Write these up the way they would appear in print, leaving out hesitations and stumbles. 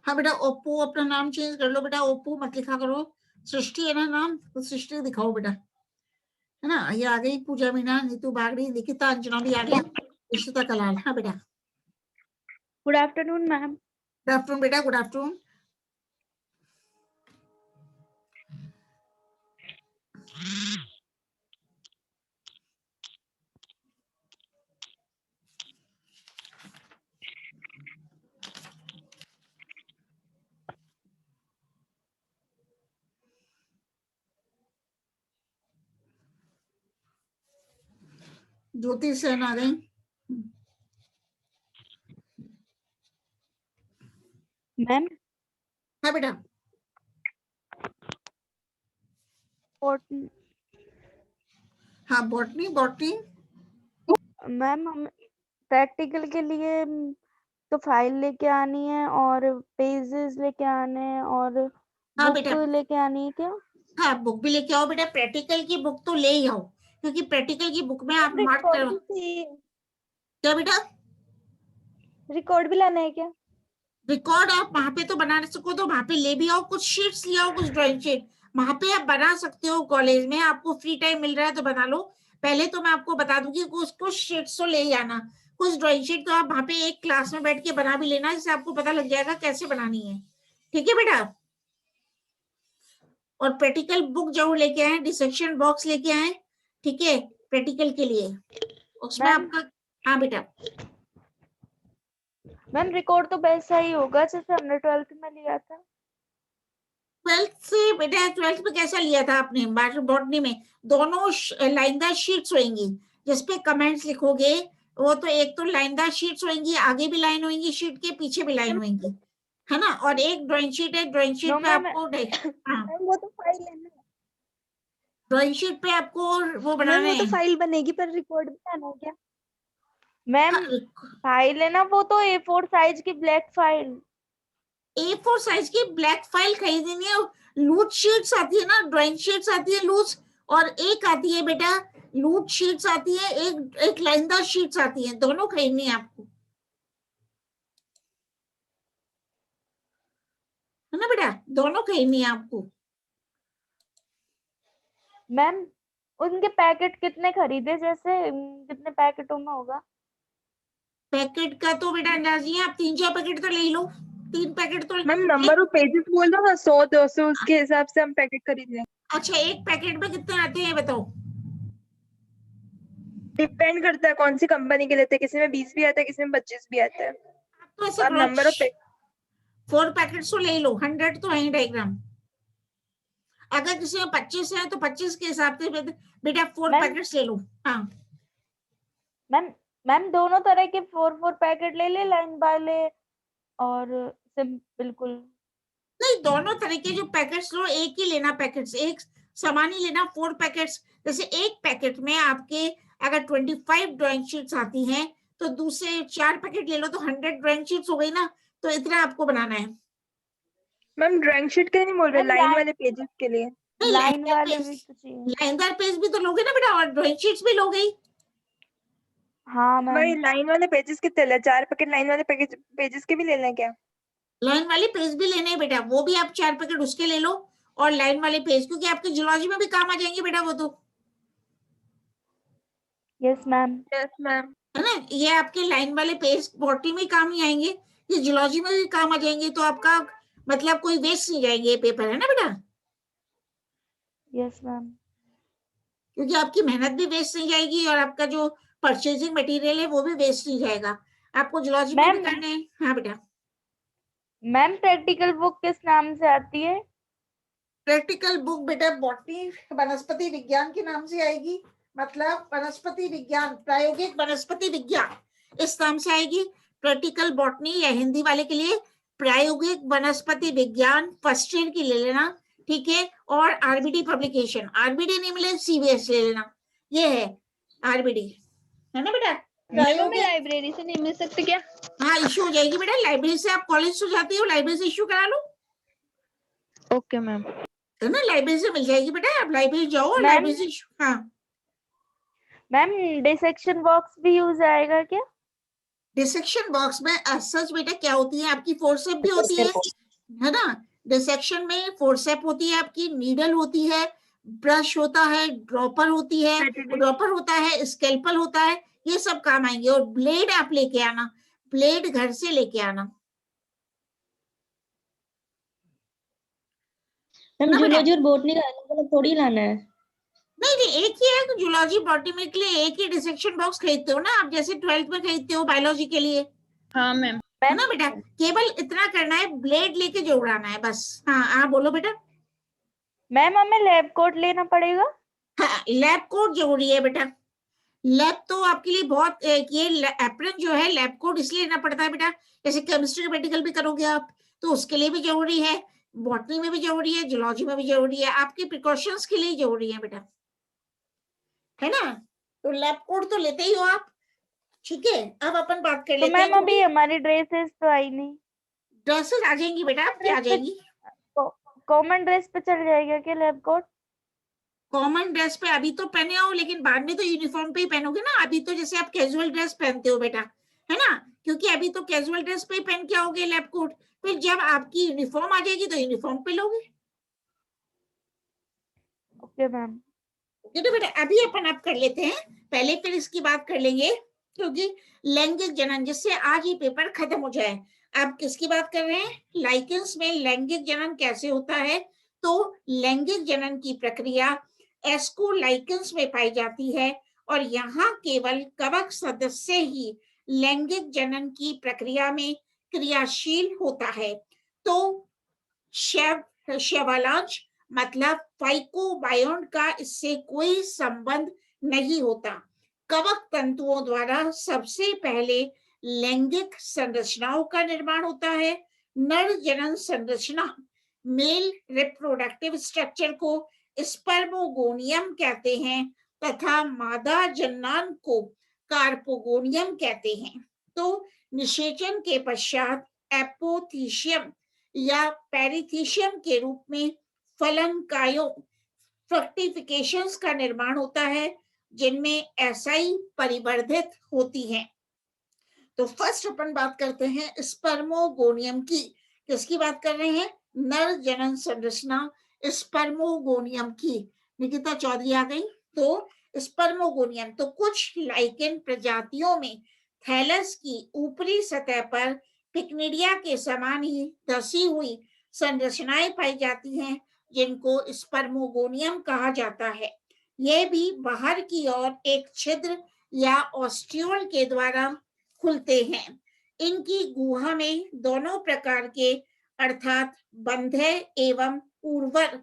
हाँ बेटा, ओप्पू अपना नाम चेंज कर लो बेटा, ओप्पू मत लिखा करो, सृष्टि है ना नाम, तो सृष्टि दिखाओ बेटा, है ना। ये आ गई पूजा मीना, नीतू बागड़ी, निकिता, अंजना भी आ गई, इशिता कलाल। हाँ बेटा, good afternoon ma'am. Good afternoon बेटा, गुड आफ्टरनून। ज्योति सेन आ गई। मैम हाँ बेटा, हाँ बॉटनी, बॉटनी मैम हम प्रैक्टिकल के लिए तो फाइल लेके आनी है और पेजेस लेके आने हैं और हाँ बुक बेटा, लेके आनी है क्या? हाँ बुक भी लेके आओ बेटा, प्रैक्टिकल की बुक तो ले ही आओ, क्योंकि प्रैक्टिकल की बुक में आप मार्क रिकॉर्ड करो। भी चाहिए। क्या बेटा? रिकॉर्ड भी लाना है क्या? रिकॉर्ड आप वहां पे तो बना सको तो वहां पे ले भी आओ, कुछ शीट्स ले आओ, कुछ ड्राइंग शीट वहां पे आप बना सकते हो, कॉलेज में आपको फ्री टाइम मिल रहा है तो बना लो। पहले तो मैं आपको बता दूंगी कुछ कुछ शीट्स तो ले ही आना, कुछ ड्राइंग शीट तो आप वहां पे एक क्लास में बैठ के बना भी लेना, जिससे आपको पता लग जाएगा कैसे बनानी है। ठीक है बेटा? और प्रैक्टिकल बुक जरूर लेके आए, डिसेक्शन बॉक्स लेके आए, ठीक है, प्रैक्टिकल के लिए उसमें मैम आपका। हाँ बेटा, मैम रिकॉर्ड तो वैसा ही होगा जैसे हमने 12th में लिया था। 12th से बेटा, 12th में कैसा लिया था आपने बॉटनी में? दोनों लाइनदार शीट्स होंगी जिसपे कमेंट्स लिखोगे, वो तो एक तो लाइनदार शीट्स होंगी, आगे भी लाइन होंगी शीट के, पीछे भी लाइन होंगी, है ना। और एक ड्राइंग शीट है, ड्राइंग नो शीट पे मैम आपको हाँ, मैम वो तो फाइल है ना। ड्राइंग शीट पे आपको वो मैम बनाना वो तो है। फाइल बनेगी पर रिकॉर्ड भी लाना है क्या? मैम हाँ, फाइल है ना, वो तो A4 साइज की ब्लैक फाइल। A4 साइज की ब्लैक फाइल खरीदनी है। लूज शीट्स आती है ना, ड्राइंग शीट्स आती है लूज, और एक आती है बेटा लूज शीट्स आती है, एक एक लाइनदार शीट्स आती है, दोनों खरीदनी है आपको, है ना बेटा, दोनों खरीदनी है आपको। मैम उनके पैकेट कितने खरीदे, जैसे कितने पैकेटों में होगा? पैकेट का तो बेटा अंदाजी है, आप 3-4 पैकेट तो ले लो, 3 पैकेट तो मैम नंबर ऑफ पेजेस बोल दो ना, 100-200 उसके हिसाब से हम पैकेट खरीद लें। अच्छा, एक पैकेट में कितने आते हैं बताओ? डिपेंड करता है कौन सी कंपनी के लेते हैं, किसी में 20 भी आता है, किसी में 25 भी आता है। तो ऐसे आप नंबर ऑफ 4 पैकेट तो ले लो, 100 तो है डायग्राम। अगर किसी में 25 है तो 25 के हिसाब से बेटा 4 मैम पैकेट्स ले लो। हाँ मैम मैम दोनों तरह के 4 पैकेट ले ले, लाइन वाले और बिल्कुल। नहीं, दोनों तरह के जो पैकेट्स लो, एक ही लेना पैकेट्स, एक समान ही लेना, 4 पैकेट्स। जैसे एक पैकेट में आपके अगर 25 ड्राइंग शीट्स आती हैं, तो दूसरे 4 पैकेट ले लो तो 100 ड्राइंग शीट्स हो गई ना, तो इतना आपको बनाना है। मैम ड्राइंग शीट के लिए नहीं बोल रहे, मैम लाइन वाले पेजेस के लिए। नहीं, लाइन वाले भी तो चाहिए। लाइनदार पेज भी तो लोगे ना बेटा, और ड्राइंग शीट्स भी लोगे ही। हाँ वही मैम। लाइन वाले पेजेस कितने ले? 4 पैकेट लाइन वाले पेजेस के भी ले लें क्या? लाइन वाले पेज भी लेने हैं बेटा, वो भी आप 4 पैकेट उसके ले लो, और लाइन वाले पेज, क्योंकि आपके जूलॉजी में भी काम आ जाएंगे बेटा वो तो, यस मैम। Yes ma'am. है ना। ये आपके लाइन वाले पेज बॉटनी में काम ही आएंगे, ये जूलॉजी में भी काम आ जाएंगे, तो आपका मतलब कोई वेस्ट नहीं जाएंगे ये पेपर, है ना बेटा। Yes ma'am. क्योंकि आपकी मेहनत भी वेस्ट नहीं जाएगी, और आपका जो परचेजिंग मटेरियल है वो भी वेस्ट नहीं जाएगा, आपको जूलॉजी में भी मैम करने हैं। हाँ बेटा, मैम प्रैक्टिकल बुक किस नाम से आती है? प्रैक्टिकल बुक बेटा बॉटनी वनस्पति विज्ञान के नाम से आएगी, मतलब वनस्पति विज्ञान, प्रायोगिक वनस्पति विज्ञान, इस नाम से आएगी। प्रैक्टिकल बॉटनी या हिंदी वाले के लिए प्रायोगिक वनस्पति विज्ञान, फर्स्ट ईयर की ले लेना, ठीक है। और आरबीडी पब्लिकेशन, आरबीडी नहीं मिले सीबीएस ले लेना, ये है आरबीडी, है ना बेटा। प्रायोगिक लाइब्रेरी से नहीं मिल सकती क्या? हाँ, इश्यू हो जाएगी बेटा, लाइब्रेरी से, आप कॉलेज से जाती हो, लाइब्रेरी से इश्यू करा लो, ओके मैम। है ना, लाइब्रेरी से मिल जाएगी बेटा, आप लाइब्रेरी जाओ और मैम लाइब्रेरी से। हाँ, मैम डिसेक्शन बॉक्स भी यूज आएगा क्या? डिसेक्शन बॉक्स में सच बेटा क्या होती है, आपकी फोर्सेप भी होती है ना। डिसेक्शन में फोर्सेप होती है, आपकी नीडल होती है, ब्रश होता है, ड्रॉपर होती है, ड्रॉपर होता है, स्केल्पल होता है, ये सब काम आएंगे। और ब्लेड आप लेके आना, ब्लेड घर से लेके आना मैम। ना बेटा। जूलॉजी और बॉटनी का अलग अलग थोड़ी लाना है। नहीं नहीं, एक ही है। जूलॉजी बॉटनी में के लिए एक ही डिसेक्शन बॉक्स खरीदते हो ना आप, जैसे 12th में खरीदते हो बायोलॉजी के लिए, हाँ मैम। है ना बेटा। केवल इतना करना है, ब्लेड लेके जोड़ाना है बस। हाँ हाँ बोलो बेटा। मैम हमें लैब कोट लेना पड़ेगा? हाँ, लैब कोट जरूरी है बेटा। लैब तो आपके लिए बहुत ये एप्रन जो है लैब कोट इसलिए लेना पड़ता है बेटा, जैसे केमिस्ट्री का मेडिकल भी करोगे आप तो उसके लिए भी जरूरी है, बॉटनी में भी जरूरी है, जूलॉजी में भी जरूरी है, आपके प्रिकॉशंस के लिए जरूरी है बेटा, है ना। तो लैब कोट तो लेते ही हो आप, ठीक है। अब अपन बात कर तो लेते हैं मैम अभी हमारी ड्रेसेस तो आई नहीं। ड्रेसेस आ जाएंगी बेटा, आपकी आ जाएंगी। कॉमन ड्रेस पे चल जाएगा क्या लैब कोट? कॉमन ड्रेस पे अभी तो पहने हो, लेकिन बाद में तो यूनिफॉर्म पे ही पहनोगे ना। अभी तो जैसे आप कैजुअल ड्रेस पहनते हो बेटा, है ना, क्योंकि अभी तो कैजुअल ड्रेस पे ही पहन के आओगे लैब कोट, फिर जब आपकी यूनिफॉर्म आ जाएगी तो यूनिफॉर्म पे लोगे। Okay ma'am. तो बेटा अभी अपन आप कर लेते हैं, पहले फिर इसकी बात कर लेंगे, क्योंकि लैंगिक जनन, जिससे आज ही पेपर खत्म हो जाए। आप किसकी बात कर रहे हैं, लाइकेंस में लैंगिक जनन कैसे होता है। तो लैंगिक जनन की प्रक्रिया एस्कोलाइकेंस में पाई जाती है, और यहाँ केवल कवक सदस्य ही लैंगिक जनन की प्रक्रिया में क्रियाशील होता है। तो शैवालांश मतलब फाइकोबायोन का इससे कोई संबंध नहीं होता। कवक तंतुओं द्वारा सबसे पहले लैंगिक संरचनाओं का निर्माण होता है। नर जनन संरचना, मेल रिप्रोडक्टिव स्ट्रक्चर को स्पर्मोगोनियम कहते हैं, तथा मादा जन्नान को कार्पोगोनियम कहते हैं। तो निषेचन के पश्चात एपोथीशियम या पेरिथीशियम के रूप में फलनकायों फ्रक्टिफिकेशंस का निर्माण होता है, जिनमें एसाई परिवर्धित होती हैं। तो फर्स्ट अपन बात करते हैं स्पर्मोगोनियम की। किसकी बात कर रहे हैं, नर जनन संरचना स्पर्मोगोनियम की। निकिता चौधरी आ गई। तो स्पर्मोगोनियम, तो कुछ लाइकेन प्रजातियों में थैलस की ऊपरी सतह पर पिक्निडिया के समान ही धसी हुई संरचनाएं पाई जाती हैं, जिनको स्पर्मोगोनियम कहा जाता है। यह भी बाहर की ओर एक छिद्र या ऑस्ट्यूल के द्वारा खुलते हैं। इनकी गुहा में दोनों प्रकार के अर्थात बंधे एवं उर्वर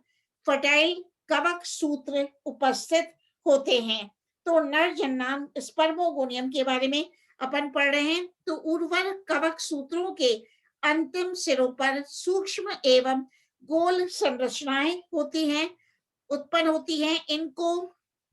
फर्टाइल कवक सूत्र उपस्थित होते हैं। तो नर जन्नान स्पर्मोगोनियम के बारे में अपन पढ़ रहे हैं। तो उर्वर कवक सूत्रों के अंतिम सिरों पर सूक्ष्म एवं गोल संरचनाएं होती हैं, उत्पन्न होती हैं। इनको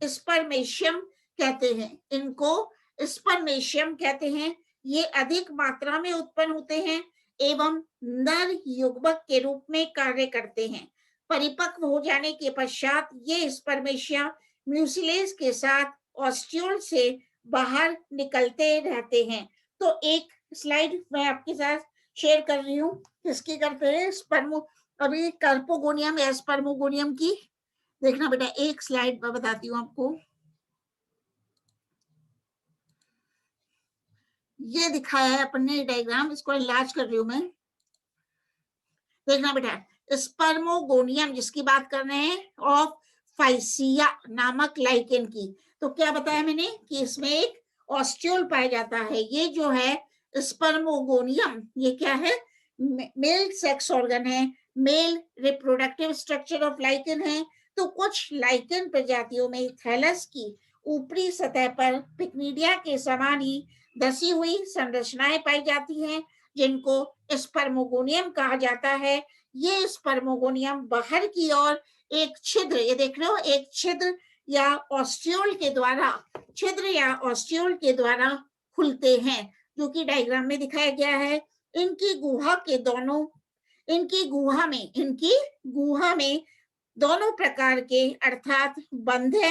स्पर्मेशियम कहते हैं, इनको स्पर्मेशियम कहते हैं। ये अधिक मात्रा में उत्पन्न होते हैं एवं नर युग्मक के रूप में कार्य करते हैं। परिपक्व हो जाने के पश्चात ये स्पर्मेशिया म्यूसिलेज के साथ ऑस्ट्यूल से बाहर निकलते रहते हैं। तो एक स्लाइड मैं आपके साथ शेयर कर रही हूँ, किसकी करते हैं, स्पर्मो अभी कार्पोगोनियम या स्पर्मोगोनियम की। देखना बेटा, एक स्लाइड मैं बताती हूँ आपको। ये दिखाया है अपन ने डायग्राम, इसको इलाज कर रही हूं मैं। देखना बेटा, स्पर्मोगोनियम जिसकी बात कर रहे हैं, ऑफ फाइसिया नामक लाइकेन की। तो क्या बताया मैंने कि इसमें एक ऑस्ट्यूल पाया जाता है। ये जो है स्पर्मोगोनियम, ये क्या है, मेल सेक्स ऑर्गन है, male reproductive structure of lichen है। तो कुछ लाइकेन प्रजातियों में थैलस की ऊपरी सतह पर पिक्निडिया के समान ही धसी हुई संरचनाएं पाई जाती हैं, जिनको स्पर्मोगोनियम कहा जाता है। ये स्पर्मोगोनियम बाहर की ओर एक छिद्र, ये देख रहे हो, एक छिद्र या ऑस्ट्यूल के द्वारा, छिद्र या ऑस्ट्यूल के द्वारा खुलते हैं, जो कि डायग्राम में दिखाया गया है। इनकी गुहा के दोनों, इनकी गुहा में दोनों प्रकार के अर्थात बंधे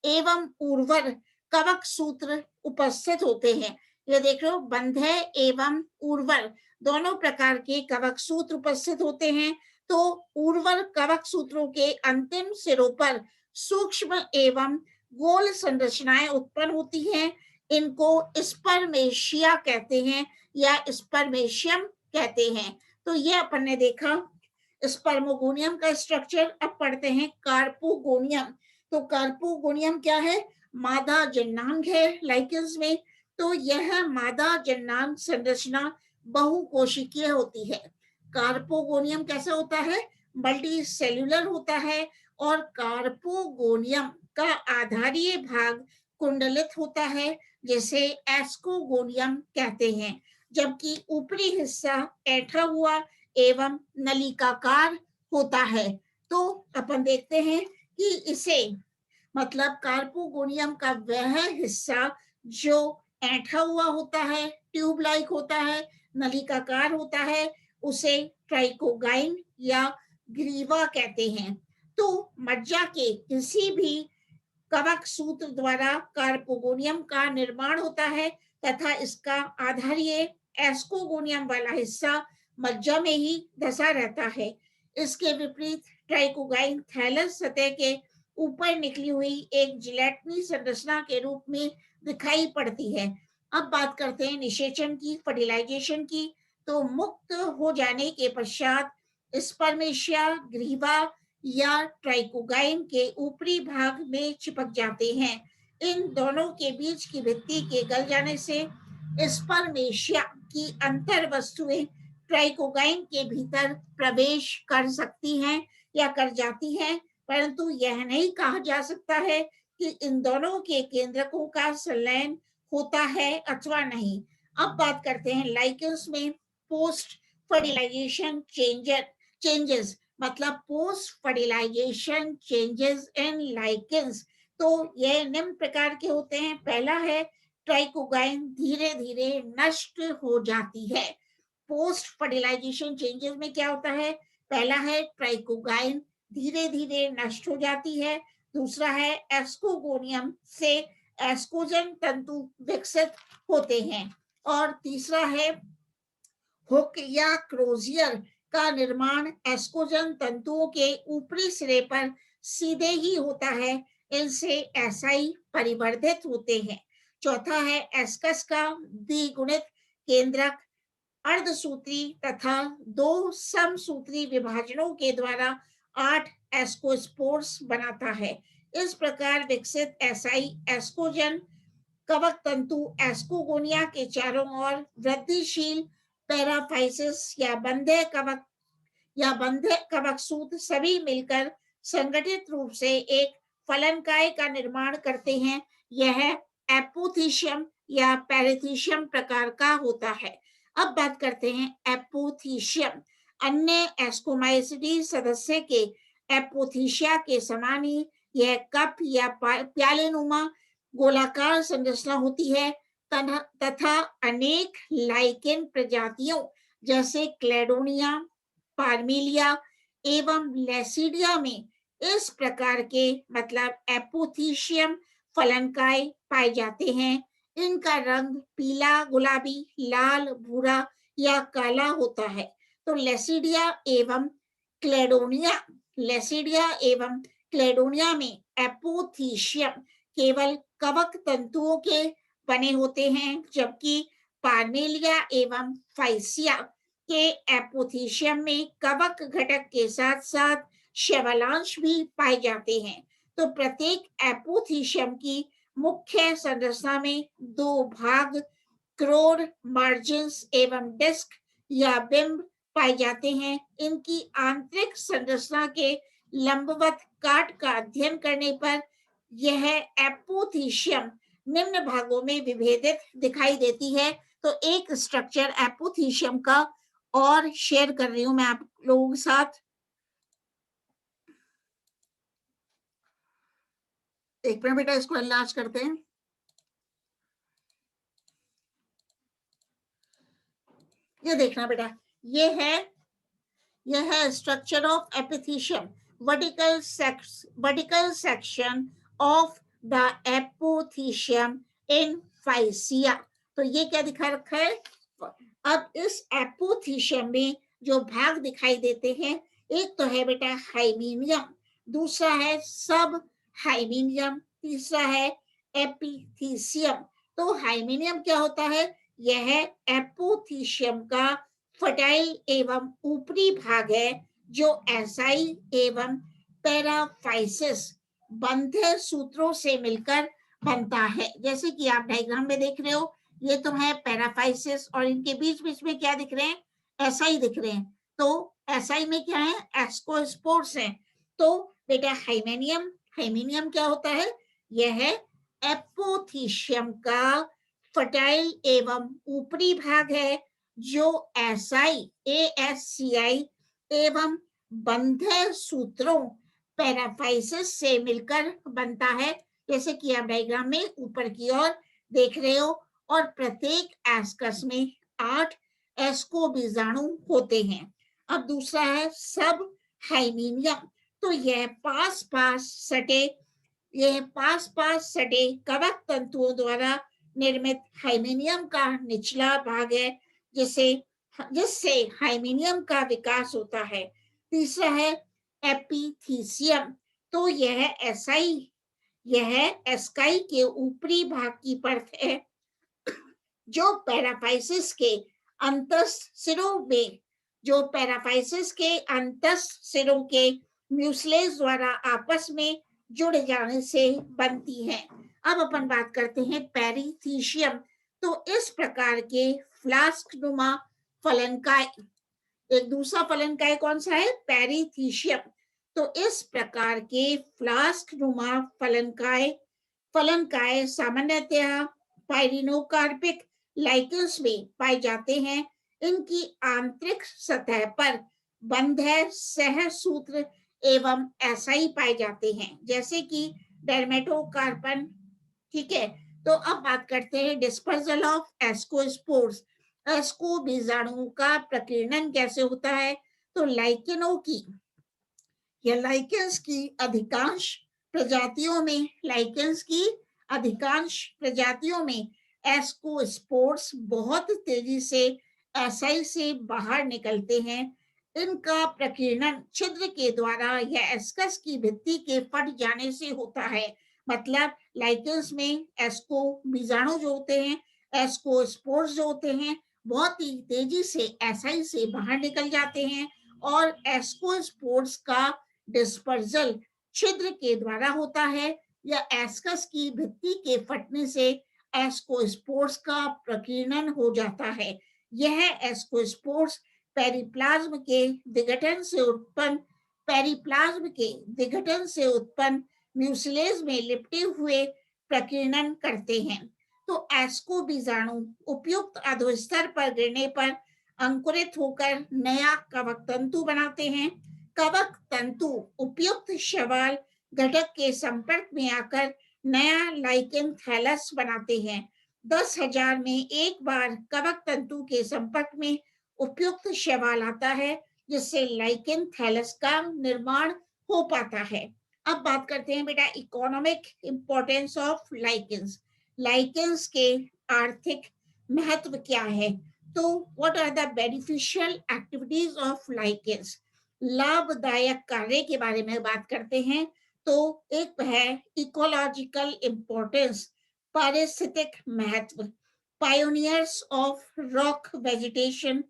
एवं उर्वर कवक सूत्र उपस्थित होते हैं। ये देख रहे हो, बंधे एवं उर्वर दोनों प्रकार के कवक सूत्र उपस्थित होते हैं। तो उर्वर कवक सूत्रों के अंतिम सिरों पर सूक्ष्म एवं गोल संरचनाएं उत्पन्न होती हैं। इनको स्पर्मेशिया कहते हैं या स्पर्मेशियम कहते हैं। तो ये अपन ने देखा स्पर्मोगोनियम का स्ट्रक्चर। अब पढ़ते हैं कार्पोगोनियम। तो कार्पोगोनियम क्या है? मादा जननांग है लाइकेंस में। तो यह मादा जननांग संरचना बहुकोशिकीय होती है। कार्पोगोनियम कैसा होता है? मल्टी सेल्यूलर होता है। और कार्पोगोनियम का आधारीय भाग कुंडलित होता है, जैसे एस्कोगोनियम कहते हैं, जबकि ऊपरी हिस्सा ऐंठा हुआ एवं नलिकाकार होता है। तो अपन देखते हैं कि इसे मतलब कार्पोगोनियम का वह हिस्सा जो ऐंठा हुआ होता है, ट्यूब लाइक होता है, नलिकाकार होता है, उसे ट्राइकोगाइन या ग्रीवा कहते हैं। तो मज्जा के किसी भी कवक सूत्र द्वारा कार्पोगोनियम का निर्माण होता है तथा इसका आधारीय एस्कोगोनियम वाला हिस्सा मज्जा में ही धसा रहता है। इसके विपरीत ट्राइकोगाइन थैलस सतह के ऊपर निकली हुई एक जिलेटिनी संरचना के रूप में दिखाई पड़ती है। अब बात करते हैं निषेचन की, फर्टिलाइजेशन की। तो मुक्त हो जाने के पश्चात स्पर्मेशिया ग्रीवा या ट्राइकोगाइन के ऊपरी भाग में चिपक जाते हैं। इन दोनों के बीच की भित्ति के गल जाने से स्पर्मेशिया की अंतर वस्तुएं ट्राइकोगाइन के भीतर प्रवेश कर सकती हैं या कर जाती हैं, परंतु यह नहीं कहा जा सकता है कि इन दोनों के केंद्रकों का संलयन होता है अथवा नहीं। अब बात करते हैं लाइकेंस में पोस्ट फर्टिलाइजेशन चेंजेस, मतलब post fertilisation changes in lichens. तो यह निम्न प्रकार के होते हैं। पहला है ट्राइकोगाइन धीरे धीरे नष्ट हो जाती है। पोस्ट फर्टिलाइजेशन चेंजेस में क्या होता है? पहला है ट्राइकोगाइन धीरे धीरे नष्ट हो जाती है। दूसरा है एस्कोगोनियम से एस्कोजन तंतु विकसित होते हैं। और तीसरा है हुक या क्रोजियर का निर्माण एस्कोजन तंतुओं के ऊपरी सिरे पर सीधे ही होता है। इनसे एसाई परिवर्धित होते हैं। चौथा है एस्कस का द्विगुणित केंद्रक अर्धसूत्री तथा 2 समसूत्री विभाजनों के द्वारा 8 एस्कोस्पोर्स बनाता है। इस प्रकार विकसित एसाई एस्कोजन कवक तंतु एस्कोगोनिया के चारों ओर वृद्धिशील पैराफाइसिस या बंधे कवक सूत्र सभी मिलकर संगठित रूप से एक फलनकाय का निर्माण करते हैं। यह एपोथीशियम या पैरेथीशियम प्रकार का होता है। अब बात करते हैं एपोथीशियम। अन्य एस्कोमाइसिडी सदस्य के एपोथीशिया के समान ही यह कप या प्यालेनुमा गोलाकार संरचना होती है तथा अनेक लाइकेन प्रजातियों जैसे क्लेडोनिया, पार्मेलिया एवं लेसिडिया में इस प्रकार के मतलब एपोथीशियम फलनकाय पाए जाते हैं। इनका रंग पीला, गुलाबी, लाल, भूरा या काला होता है। तो लेसिडिया एवं क्लेडोनिया में एपोथीशियम केवल कवक तंतुओं के बने होते हैं, जबकि पार्मेलिया एवं फाइसिया के एपोथीशियम में कवक घटक के साथ साथ शैवालांश भी पाए जाते हैं। तो प्रत्येक एपोथीशियम की मुख्य संरचना में 2 भाग क्रोड, मार्जिन्स एवं डिस्क या बिंब पाए जाते हैं। इनकी आंतरिक संरचना के लंबवत काट का अध्ययन करने पर यह एपोथीशियम निम्न भागों में विभेदित दिखाई देती है। तो एक स्ट्रक्चर एपोथीशियम का और शेयर कर रही हूं मैं आप लोगों के साथ। एक मिनट बेटा, इसको एनलार्ज करते हैं। ये देखना बेटा, ये है structure of epithelium, vertical section of the epithelium in fascia. तो ये क्या दिखा रखा है? अब इस एपोथीशियम में जो भाग दिखाई देते हैं, एक तो है बेटा हाइमीनियम, दूसरा है सब हाइमीनियम, तीसरा है एपिथीसियम। तो हाइमीनियम क्या होता है? यह एपोथीशियम का फर्टाइल एवं ऊपरी भाग है जो एसाई एवं पैराफाइसिस बंधे सूत्रों से मिलकर बनता है। जैसे कि आप डायग्राम में देख रहे हो, ये तो है पैराफाइसिस और इनके बीच बीच में क्या दिख रहे हैं? एसाई दिख रहे हैं। तो एसाई में क्या है? एस्कोस्पोर्स है। तो बेटा हाइमेनियम क्या होता है? यह है एपोथीशियम का फर्टाइल एवं ऊपरी भाग है जो एसाई ASCI एवं बंधे सूत्रों पैराफाइसिस से मिलकर बनता है। जैसे कि आप डायग्राम में ऊपर की ओर देख रहे हो, और प्रत्येक एस्कस में 8 एस्को बीजाणु होते हैं। अब दूसरा है सब हाइमीनियम। तो यह पास पास सटे कवक तंतुओं द्वारा निर्मित हाइमीनियम का निचला भाग है, जिससे हाइमीनियम का विकास होता है। तीसरा है एपिथीसियम। तो यह एस्काई के ऊपरी भाग की परत है जो पैराफाइसिस के अंतस सिरों के म्यूसलेज द्वारा आपस में जुड़ जाने से बनती है। अब अपन बात करते हैं पेरिथीशियम। तो इस प्रकार के फ्लास्क नुमा फलनकाय, एक दूसरा फलनकाय कौन सा है? पेरिथीशियम। तो इस प्रकार के फ्लास्क नुमा फलनकाय सामान्यतः पाइरिनोकार्पिक लाइकेंस में पाए जाते हैं। इनकी आंतरिक सतह पर बंधे सहसूत्र एवं एसाई पाए जाते हैं, जैसे कि डर्मेटोकार्पन। ठीक है, तो अब बात करते हैं डिस्पर्सल ऑफ एस्कोस्पोर्स। एस्को बीजाणुओं का प्रकीर्णन कैसे होता है? तो लाइकेंस की अधिकांश प्रजातियों में एस्कोस्पोर्स बहुत तेजी से एसाई से बाहर निकलते हैं। इनका प्रकीर्णन छिद्र के द्वारा या एस्कस की भित्ति के फट जाने से होता है। मतलब लाइकेंस में एस्को बीजाणु जो होते हैं, एस्कोस्पोर्स जो होते हैं, बहुत ही तेजी से एसाई से बाहर निकल जाते हैं, और एस्कोस्पोर्स का डिस्पर्सल छिद्र के द्वारा होता है या एस्कस की भित्ति के फटने से एस्कोस्पोर्स का प्रकीर्णन हो जाता है। यह एस्कोस्पोर्स पेरिप्लाज्म के विघटन से उत्पन्न म्यूसिलेज में लिपटे हुए प्रकीर्णन करते हैं। तो एस्को बीजाणु उपयुक्त अधोस्तर पर गिरने पर अंकुरित होकर नया कवक तंतु बनाते हैं। कवक तंतु उपयुक्त शैवाल घटक के संपर्क में आकर नया लाइकेन थैलस बनाते हैं। 10,000 में एक बार कवक तंतु के संपर्क में उपयुक्त शैवाल आता है, जिससे लाइकेन थैलस का निर्माण हो पाता है। अब बात करते हैं बेटा economic importance of lichens. Lichens के आर्थिक महत्व क्या है? तो what are the beneficial activities of lichens? लाभदायक कार्य के बारे में बात करते हैं। तो एक है इकोलॉजिकल इंपॉर्टेंस, पारिस्थितिक महत्व। पायोनियर्स ऑफ रॉक वेजिटेशन,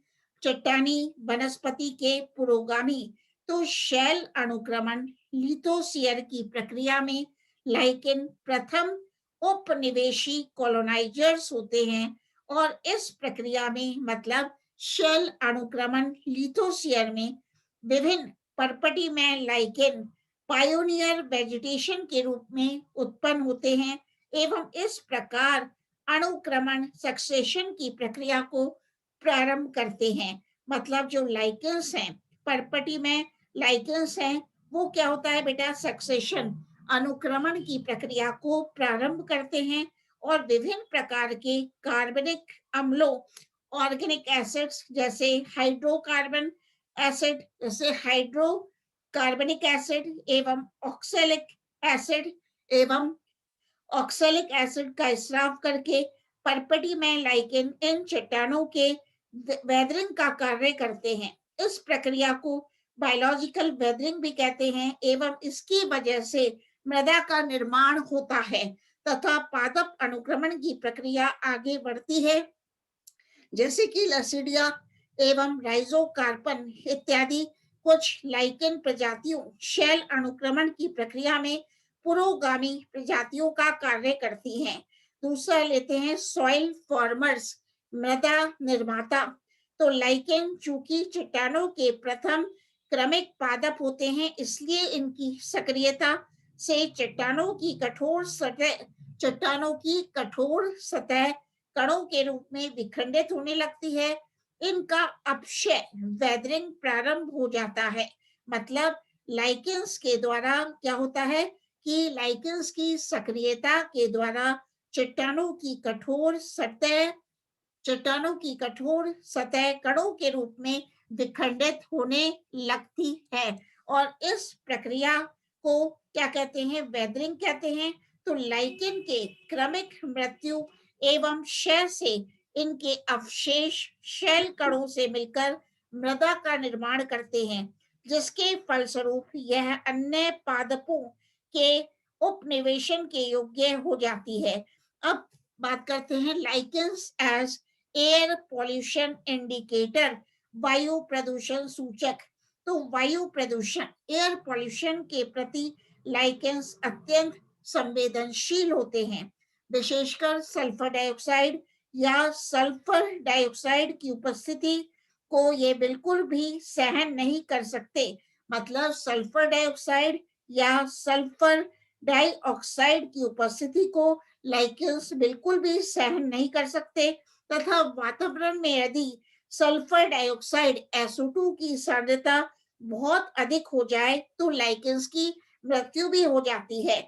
चट्टानी वनस्पति के पुरोगामी। तो शैल अनुक्रमण लिथोसियर की प्रक्रिया में लाइकेन प्रथम उपनिवेशी कॉलोनाइजर्स होते हैं, और इस प्रक्रिया में मतलब शैल अनुक्रमण लिथोसियर में विभिन्न परपटी में लाइकेन पायोनियर वेजिटेशन के रूप में उत्पन्न होते हैं, एवं इस प्रकार अनुक्रमण सक्सेशन की प्रक्रिया को प्रारंभ करते हैं। मतलब जो लाइकेंस हैं, परपटी में लाइकेंस हैं, वो क्या होता है बेटा? सक्सेशन, अनुक्रमण की प्रक्रिया को प्रारंभ करते हैं, और विभिन्न प्रकार के कार्बनिक अम्लों, ऑर्गेनिक एसिड्स जैसे हाइड्रोकार्बन एसिड, जैसे हाइड्रोकार्बनिक एसिड एवं ऑक्सैलिक एसिड का स्राव करके पर्पटी में लाइकेन इन चट्टानों के वेदरिंग का कार्य करते हैं। इस प्रक्रिया को बायोलॉजिकल वेदरिंग भी कहते हैं एवं इसकी वजह से मृदा का निर्माण होता है तथा पादप अनुक्रमण की प्रक्रिया आगे बढ़ती है, जैसे कि लसीडिया एवं राइजोकार्पन इत्यादि। कुछ लाइकेन प्रजातियों शैल अनुक्रमण की प्रक्रिया में पुरोगामी प्रजातियों का कार्य करती हैं। दूसरा लेते हैं सॉइल फॉर्मर्स, मृदा निर्माता। तो लाइकेन चूंकि चट्टानों के प्रथम क्रमिक पादप होते हैं, इसलिए इनकी सक्रियता से चट्टानों की कठोर सतह कणों के रूप में विखंडित होने लगती है। इनका अपक्षय वेदरिंग प्रारंभ हो जाता है। मतलब लाइकेंस के द्वारा क्या होता है कि लाइकेंस की सक्रियता के द्वारा चट्टानों की कठोर सतह कणों के रूप में विखंडित होने लगती है और इस प्रक्रिया को क्या कहते हैं, वेदरिंग कहते हैं। तो लाइकेन के क्रमिक मृत्यु एवं क्षय से इनके अवशेष शैल कणों से मिलकर मृदा का निर्माण करते हैं, जिसके फलस्वरूप यह अन्य पादपों के उपनिवेशन के योग्य हो जाती है। अब बात करते हैं lichens as air pollution indicator, वायु प्रदूषण सूचक। तो वायु प्रदूषण एयर पॉल्यूशन के प्रति लाइकेंस अत्यंत संवेदनशील होते हैं। विशेषकर सल्फर डाइऑक्साइड या सल्फर डाइऑक्साइड की उपस्थिति को ये बिल्कुल भी सहन नहीं कर सकते। मतलब सल्फर डाइऑक्साइड या सल्फर डाइऑक्साइड की उपस्थिति को लाइकेंस बिल्कुल भी सहन नहीं कर सकते तथा वातावरण में यदि सल्फर डाइऑक्साइड SO2 की सांद्रता बहुत अधिक हो जाए तो लाइकेंस की मृत्यु भी हो जाती है।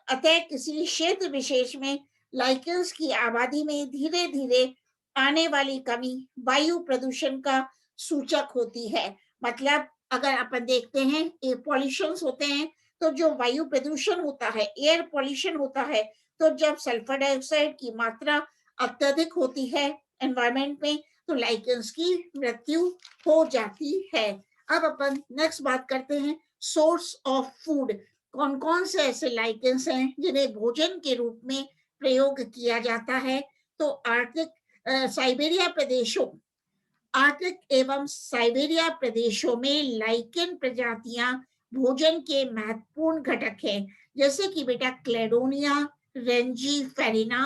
अतः किसी क्षेत्र विशेष में लाइकेंस की आबादी में धीरे धीरे आने वाली कमी वायु प्रदूषण का सूचक होती है। मतलब अगर अपन देखते हैं एयर पॉल्यूशन होते हैं, तो जो वायु प्रदूषण होता है, एयर पॉल्यूशन होता है, तो जब सल्फर डाइऑक्साइड की मात्रा अत्यधिक होती है एनवायरमेंट में, तो लाइकेंस की मृत्यु हो जाती है। अब अपन नेक्स्ट बात करते हैं सोर्स ऑफ फूड। कौन कौन से ऐसे लाइकेंस हैं जिन्हें भोजन के रूप में प्रयोग किया जाता है? तो आर्कटिक एवं साइबेरिया प्रदेशों में लाइकेन प्रजातियां भोजन के महत्वपूर्ण घटक हैं, जैसे कि बेटा क्लेडोनिया रेंजीफेरिना,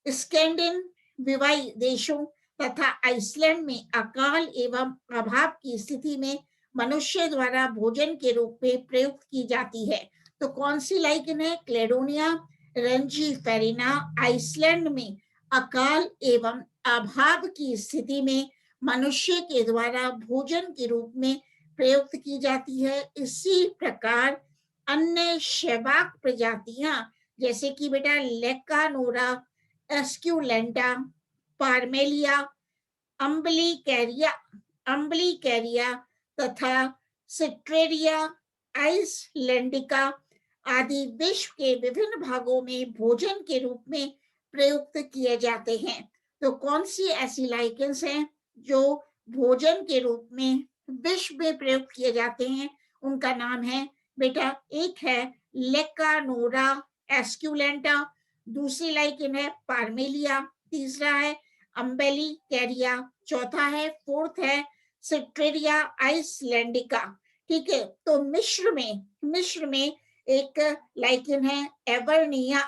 स्कैंडिनेवियाई देशों तथा आइसलैंड में अकाल एवं अभाव की स्थिति में मनुष्य द्वारा भोजन के रूप में प्रयुक्त की जाती है। तो कौन सी लाइकेन है? क्लेडोनिया रेंजीफेरिना। आइसलैंड में अकाल एवं अभाव की स्थिति में मनुष्य के द्वारा भोजन के रूप में प्रयुक्त की जाती है। इसी प्रकार अन्य शैवाक प्रजातियां जैसे कि बेटा लेकानोरा एस्क्यूलेंटा, पार्मेलिया, अम्बलिकैरिया तथा सिट्रेरिया आइसलैंडिका आदि विश्व के विभिन्न भागों में भोजन के रूप में प्रयुक्त किए जाते हैं। तो कौन सी ऐसी लाइकेंस हैं जो भोजन के रूप में विश्व में प्रयुक्त किए जाते हैं? उनका नाम है बेटा, एक है लेकानोरा एस्क्यूलेंटा, दूसरी लाइकेन है पार्मेलिया, तीसरा है अम्बेलिकैरिया, चौथा है फोर्थ है सिट्रेरिया आइसलैंडिका। ठीक है। तो मिस्र में एक लाइकेन है एवर्निया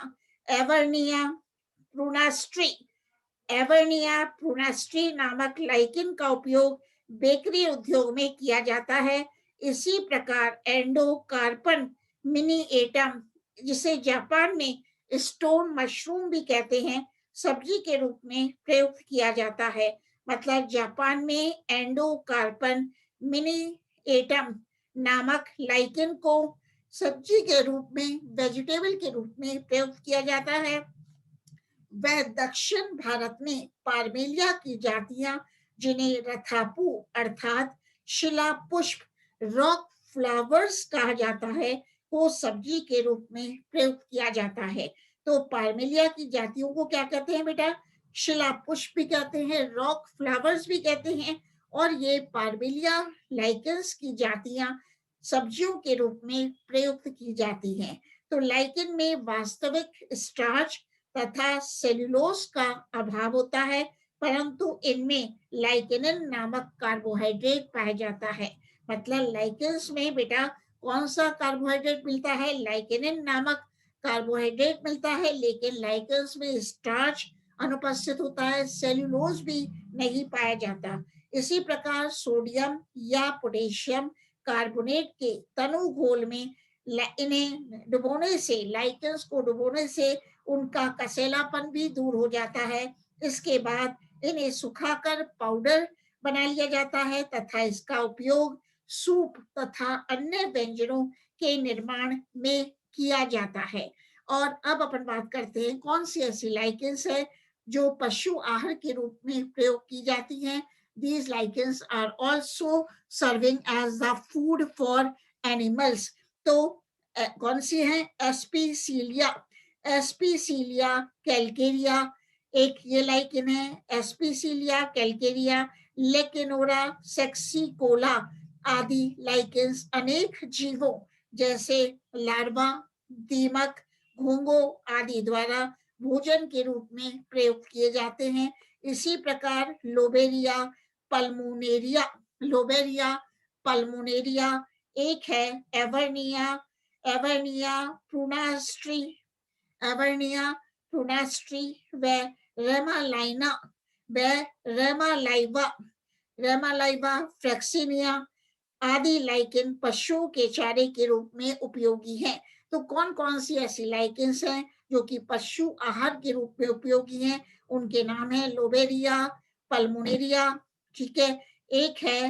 प्रूनास्ट्री नामक लाइकेन का उपयोग बेकरी उद्योग में किया जाता है। इसी प्रकार एंडोकार्पन मिनिएटम, जिसे जापान में स्टोन मशरूम भी कहते हैं, सब्जी के रूप में प्रयुक्त किया जाता है। मतलब जापान में एंडोकार्पन मिनिएटम नामक लाइकेन को सब्जी के रूप में, वेजिटेबल के रूप में प्रयुक्त किया जाता है। वह दक्षिण भारत में पार्मेलिया की जातियां, जिन्हें रथापू अर्थात शिला पुष्प रॉक फ्लावर्स कहा जाता है, को सब्जी के रूप में प्रयुक्त किया जाता है। तो पार्मेलिया की जातियों को क्या कहते हैं बेटा? शिला पुष्प भी कहते हैं, रॉक फ्लावर्स भी कहते हैं, और ये पार्मेलिया लाइकेंस की जातियां सब्जियों के रूप में प्रयुक्त की जाती हैं। तो लाइकेन में वास्तविक स्टार्च तथा सेल्यूलोज का अभाव होता है, परंतु इनमें लाइकेनिन नामक कार्बोहाइड्रेट पाया जाता है। मतलब लाइकेंस में बेटा कौन सा कार्बोहाइड्रेट मिलता है? लाइकेनिन नामक कार्बोहाइड्रेट मिलता है, लेकिन लाइकेंस में स्टार्च अनुपस्थित होता है, सेल्यूलोज भी नहीं पाया जाता। इसी प्रकार सोडियम या पोटेशियम कार्बोनेट के तनु घोल में इन्हें डुबोने से, लाइकेंस को डुबोने से उनका कसेलापन भी दूर हो जाता है। इसके बाद इन्हें सुखाकर पाउडर बना लिया जाता है तथा इसका उपयोग सूप तथा अन्य व्यंजनों के निर्माण में किया जाता है। और अब अपन बात करते हैं कौन सी ऐसी लाइकेंस है जो पशु आहार के रूप में प्रयोग की जाती हैं। These lichens are also serving as the food for animals. तो कौन सी है? एस्पीसीलिया, एस्पीसीलिया कैल्केरिया एक ये लाइकेन है। एस्पीसीलिया कैल्केरिया, लेकेनोरा सेक्सिकोला आदि लाइकेंस अनेक जीवों जैसे लार्वा, दीमक, घोंघो आदि द्वारा भोजन के रूप में प्रयोग किए जाते हैं। इसी प्रकार लोबेरिया पल्मोनेरिया, लोबेरिया पल्मोनेरिया एक है। एवर्निया, एवर्निया प्रूनास्ट्री, एवर्निया प्रूनास्ट्री व रेमालाइना व रेमालाइवा, रेमालाइवा फ्रेक्सिनिया आदि लाइकेन पशुओं के चारे के रूप में उपयोगी हैं। तो कौन कौन सी ऐसी लाइकेंस हैं जो कि पशु आहार के रूप में उपयोगी हैं? उनके नाम है लोबेरिया पल्मोनेरिया, ठीक है। एक है,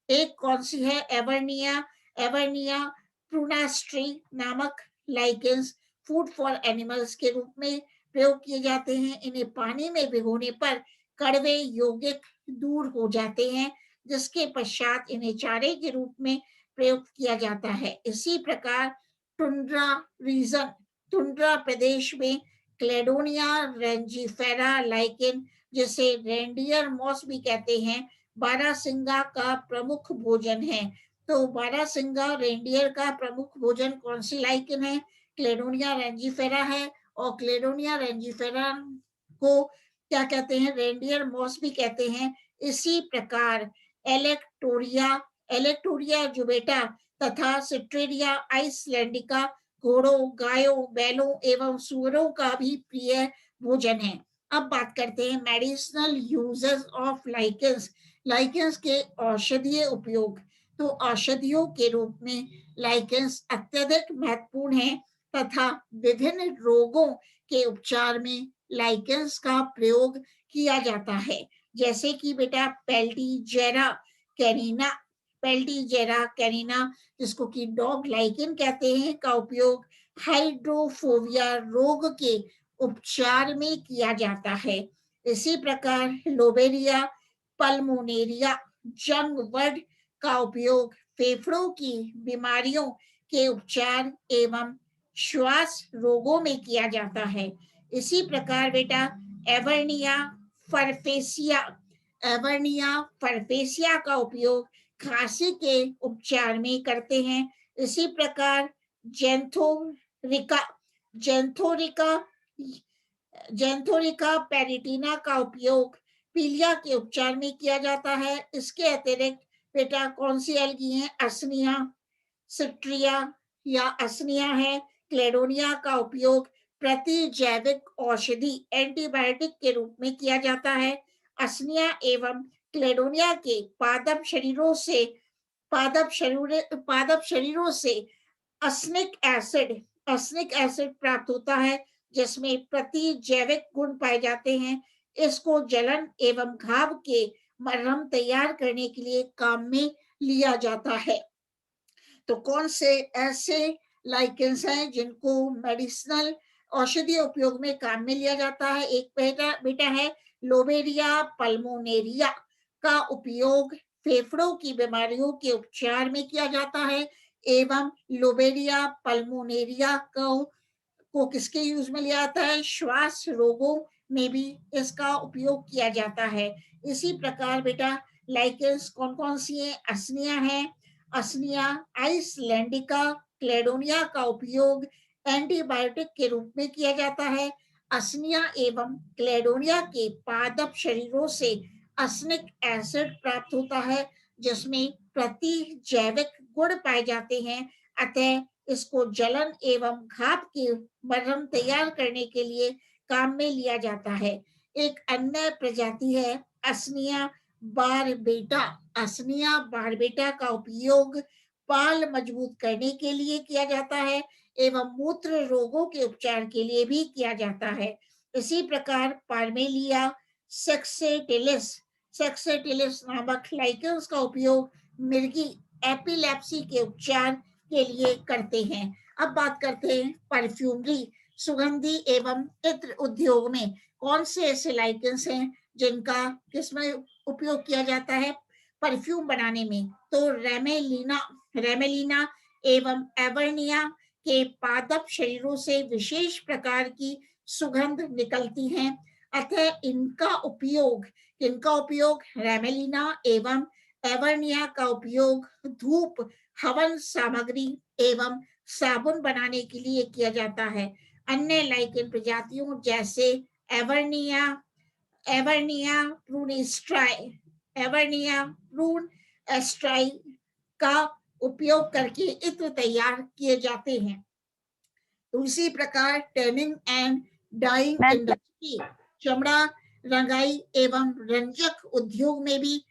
एक कौन सी है? एवर्निया, एवर्निया प्रूनास्ट्री नामक लाइकेंस फूड फॉर एनिमल्स के रूप में प्रयोग किए जाते हैं। इन्हें पानी में भिगोने पर कड़वे यौगिक दूर हो जाते हैं, जिसके पश्चात इन्हें चारे के रूप में प्रयोग किया जाता है। इसी प्रकार टुंड्रा रीजन, टुंड्रा प्रदेश में क्लेडोनिया रेंजीफेरा लाइकेन, जिसे रेंडियर मॉस भी कहते हैं, बारहसिंगा का प्रमुख भोजन है। तो बारहसिंगा रेंडियर का प्रमुख भोजन कौन सी लाइकेन है? क्लेडोनिया रेंजीफेरा है। और क्लेडोनिया रेंजीफेरा को क्या कहते हैं? रेंडियर मॉस भी कहते हैं। इसी प्रकार एलेक्टोरिया, एलेक्टोरिया जुबेटा तथा सिट्रेरिया आइसलैंडिका घोड़ों, गायों, बैलों एवं सूअरों का भी प्रिय भोजन है। अब बात करते हैं medicinal uses of lichens, lichens के औषधीय उपयोग। तो औषधियों के रूप में लाइकेंस अत्यधिक महत्वपूर्ण है तथा विभिन्न रोगों के उपचार में लाइकेंस का प्रयोग किया जाता है। जैसे कि बेटा पेल्टीजेरा कैनिना, पेल्टीजेरा कैनिना जिसको कि डॉग लाइकेन कहते हैं, का उपयोग हाइड्रोफोबिया रोग के उपचार में किया जाता है। इसी प्रकार लोबेरिया पल्मोनेरिया जंगवर्ड का उपयोग फेफड़ों की बीमारियों के उपचार एवं श्वास रोगों में किया जाता है। इसी प्रकार बेटा एवर्निया फरफेसिया, एवर्निया फरफेसिया का उपयोग खांसी के उपचार में करते हैं। इसी प्रकार जेंथोरिका, जेंथोरिका, जेंथोरिका पेरिटीना का उपयोग पीलिया के उपचार में किया जाता है। इसके अतिरिक्त बेटा कौन सी एल्गी है? असनिया, सिट्रिया या असनिया है। क्लेडोनिया का उपयोग प्रतिजैविक औषधि एंटीबायोटिक के रूप में किया जाता है। असनिया एवं क्लेडोनिया के पादप शरीरों से, पादप शरीरों से असनिक एसिड, असनिक एसिड प्राप्त होता है, जिसमें प्रतिजैविक गुण पाए जाते हैं। इसको जलन एवं घाव के मरहम तैयार करने के लिए काम में लिया जाता है। तो कौन से ऐसे लाइकेंस हैं जिनको मेडिसिनल औषधीय उपयोग में काम में लिया जाता है? एक बेटा है लोबेरिया पल्मोनेरिया का उपयोग फेफड़ों की बीमारियों के उपचार में किया जाता है। एवं लोबेरिया पल्मोनेरिया को किसके यूज में लिया जाता है? श्वास रोगों में भी इसका उपयोग किया जाता है। इसी प्रकार बेटा लाइकेंस कौन कौन सी है? असनिया है, असनिया आइसलैंडिका क्लेडोनिया का उपयोग एंटीबायोटिक के रूप में किया जाता है। असनिया एवं क्लेडोनिया के पादप शरीरों से असनिक एसिड प्राप्त होता है जिसमें प्रतिजैविक गुण पाए जाते हैं, अतः इसको जलन एवं घाव के मरहम तैयार करने के लिए काम में लिया जाता है। एक अन्य प्रजाति है असनिया बारबेटा। असनिया बारबेटा का उपयोग पाल मजबूत करने के लिए किया जाता है एवं मूत्र रोगों के उपचार के लिए भी किया जाता है। इसी प्रकार पार्मेलिया सेक्सेटिलिस नामक लाइकेंस का उपयोग मिर्गी एपिलेप्सी के उपचार के लिए करते हैं। अब बात करते हैं परफ्यूमरी, सुगंधी एवं इत्र उद्योग में कौन से ऐसे लाइकेंस हैं जिनका किसमें उपयोग किया जाता है परफ्यूम बनाने में? तो रेमेलिना एवं एवर्निया के पादप शरीरों से विशेष प्रकार की सुगंध निकलती हैं, अतः इनका उपयोग रेमेलिना एवं एवर्निया का उपयोग धूप, हवन सामग्री एवं साबुन बनाने के लिए किया जाता है। अन्य लाइकेन प्रजातियों जैसे एवर्निया प्रून एस्ट्राई का उपयोग करके इत्र तैयार किए जाते हैं। उसी प्रकार tanning and dyeing ma'am industry, चमड़ा रंगाई एवं रंजक उद्योग में भी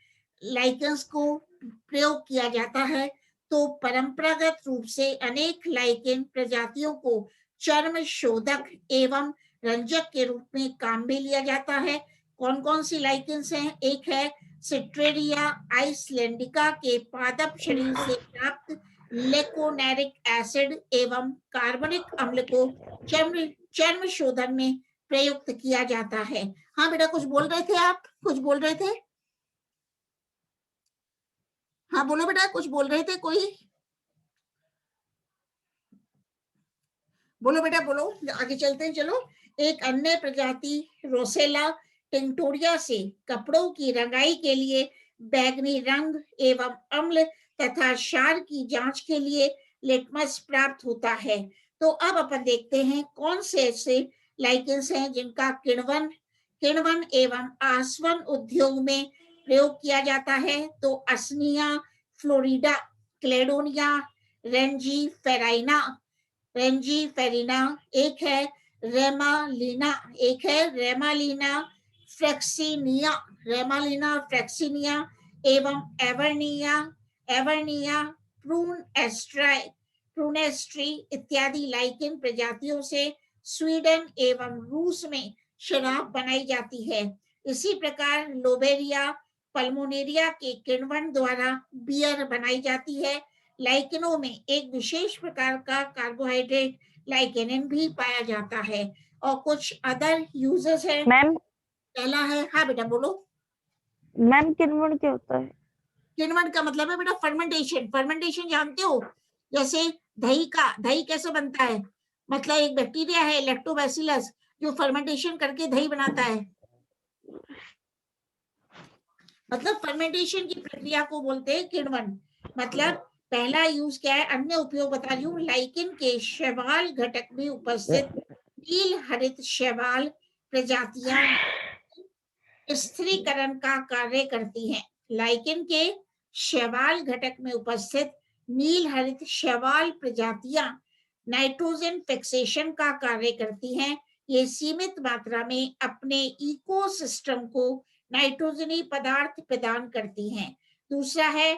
लाइकेंस को प्रयोग किया जाता है। तो परंपरागत रूप से अनेक लाइकेन प्रजातियों को चर्म शोधक एवं रंजक के रूप में काम में लिया जाता है। कौन कौन सी लाइकेंस हैं? एक है सिट्रेरिया आइसलैंडिका के पादप शरीर से प्राप्त लेकोनेरिक एसिड एवं कार्बनिक अम्ल को चर्म शोधन में प्रयुक्त किया जाता है। हाँ बेटा कुछ बोल रहे थे आप, कुछ बोल रहे थे? हाँ बोलो बेटा, कुछ बोल रहे थे कोई? बोलो बेटा बोलो, आगे चलते हैं चलो। एक अन्य प्रजाति रोसेला टिंक्टोरिया से कपड़ों की रंगाई के लिए बैगनी रंग एवं अम्ल तथा क्षार की जांच के लिए लिटमस प्राप्त होता है। तो अब अपन देखते हैं कौन से ऐसे लाइकेंस हैं जिनका किण्वन एवं आसवन उद्योग में प्रयोग किया जाता है। तो असनिया फ्लोरिडा क्लेडोनिया रेंजी फेरिना, एक है रेमालिना फ्रेक्सिनिया एवं एवर्निया प्रूनेस्ट्री इत्यादि लाइकेन प्रजातियों से स्वीडन एवं रूस में शराब बनाई जाती है। इसी प्रकार लोबेरिया पल्मोनेरिया के किण्वन द्वारा बियर बनाई जाती है। लाइकेनों में एक विशेष प्रकार का कार्बोहाइड्रेट लाइकेनिन भी पाया जाता है और कुछ अदर यूजेस है। मैम पहला है, हाँ बेटा बोलो। मैम किण्वन क्या होता है? किण्वन का मतलब है बेटा फर्मेंटेशन जानते हो? जैसे दही कैसे बनता है? मतलब एक बैक्टीरिया है लैक्टोबैसिलस जो फर्मेंटेशन करके दही बनाता है। मतलब फर्मेंटेशन की प्रक्रिया को बोलते हैं किण्वन। मतलब पहला यूज क्या है, अन्य उपयोग बता रही हूँ। लाइकेन के शैवाल घटक में उपस्थित नील हरित शैवाल प्रजातियां स्थिरीकरण का कार्य करती हैं। लाइकेन के शैवाल घटक में उपस्थित नील हरित शैवाल प्रजातियां नाइट्रोजन फिक्सेशन का कार्य करती हैं। ये सीमित मात्रा में अपने इकोसिस्टम को नाइट्रोजनी पदार्थ प्रदान करती हैं। दूसरा है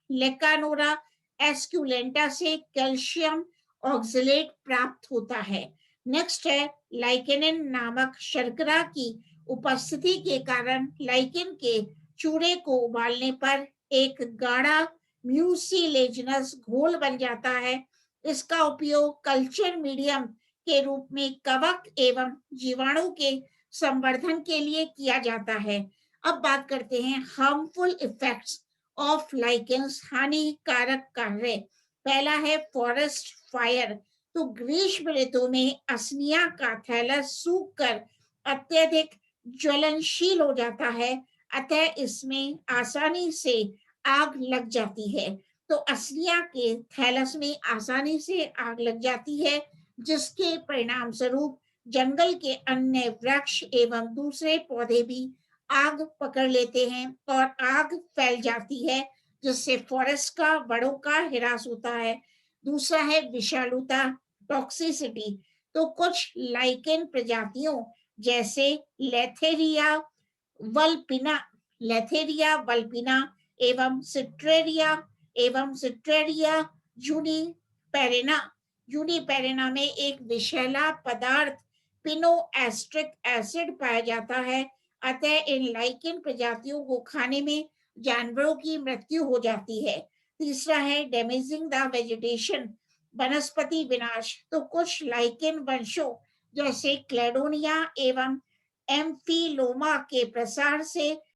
लेकानोरा एस्क्यूलेंटा से कैल्शियम ऑक्सलेट प्राप्त होता है। नेक्स्ट है लाइकेनिन नामक शर्करा की उपस्थिति के कारण लाइकेन के चूरे को उबालने पर एक गाढ़ा म्यूसिलेजिनस घोल बन जाता है। इसका उपयोग कल्चर मीडियम के रूप में कवक एवं जीवाणु के संवर्धन के लिए किया जाता है। अब बात करते हैं हार्मफुल इफेक्ट्स ऑफ लाइकेंस हानिकारक कार्य। पहला है फॉरेस्ट फायर। तो ग्रीष्म ऋतु में असनिया का थैलस सूख कर अत्यधिक ज्वलनशील हो जाता है, अतः इसमें आसानी से आग लग जाती है। तो असनिया के थैलस में आसानी से आग लग जाती है, जिसके परिणाम स्वरूप जंगल के अन्य वृक्ष एवं दूसरे पौधे भी आग पकड़ लेते हैं और आग फैल जाती है, जिससे फॉरेस्ट का बड़ों का ह्रास होता है। दूसरा है विषालुता, टॉक्सिसिटी। तो कुछ लाइकेन प्रजातियों जैसे लेथेरिया वल्पिना एवं सिट्रेरिया यूनिपेरेना में एक विषैला पदार्थ पिनोएस्ट्रिक एसिड पाया जाता है, अतः इन लाइकेन प्रजातियों को खाने में जानवरों की मृत्यु हो जाती है। तीसरा है डैमेजिंग द वेजिटेशन, वनस्पति विनाश। तो कुछ लाइकेन वंशों जैसे क्लेडोनिया एवं एम्फिलोमा के प्रसार से